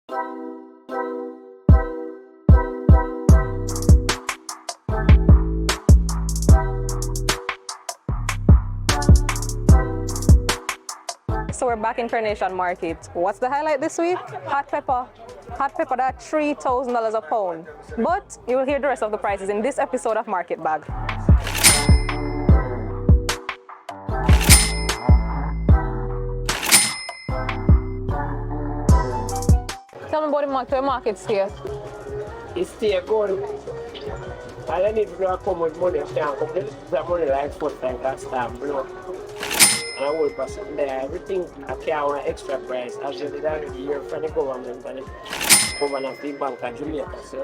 So we're back in Carnation Market. What's the highlight this week? Hot pepper. Hot pepper, that $3,000 a pound. But you will hear the rest of the prices in this episode of Market Bag. Tell me about the market stay. It's still good. All I need to do is come with money. I can't come with the money like foot like that stamp, you know. And I will pass it there. Everything I can't want extra price. Actually, that is the year from the government and the government of the bank of Jamaica. So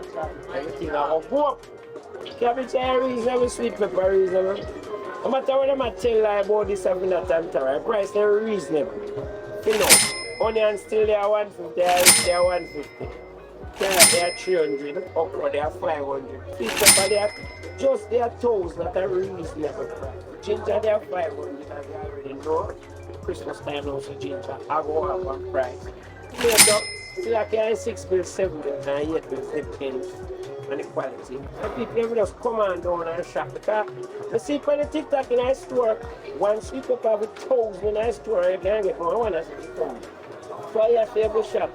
everything I go up. Cabbage are reasonable, sweet pepper reasonable. No matter what I tell you about this and that and that, price they are reasonable. You know, onion still they are 150, they are 150. Carrot they are 300, okra they are 500. Sweet pepper they are just their toes that are reasonable price. Ginger they are 500 as you already know. Christmas time also ginger. I go up on price. Tomato, still I carry 6 bills, 7 bills, and 8 bills, depends on the quality. And people never just come on down and shop because you see when the TikTok in our store, one sweet pepper have 1,000 in our store, you can't get more one as a store. So you have to go shop.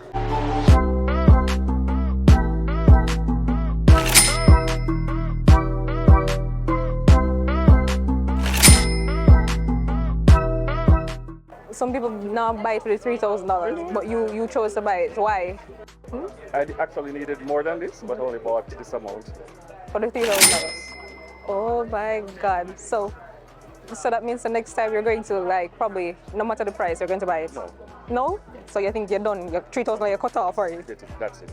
Some people now buy it for the $3,000, but you chose to buy it. Why? I actually needed more than this, but only bought this amount. For the $3,000. Oh my God. So that means the next time you're going to, like, probably, no matter the price, you're going to buy it? No. No? So you think you're done, you're $3,000, you're cut off for it? That's it.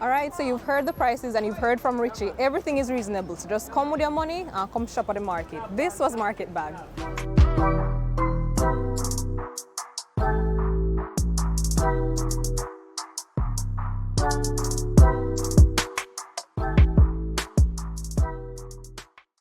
All right, so you've heard the prices and you've heard from Richie. Everything is reasonable, so just come with your money and come shop at the market. This was Market Bag.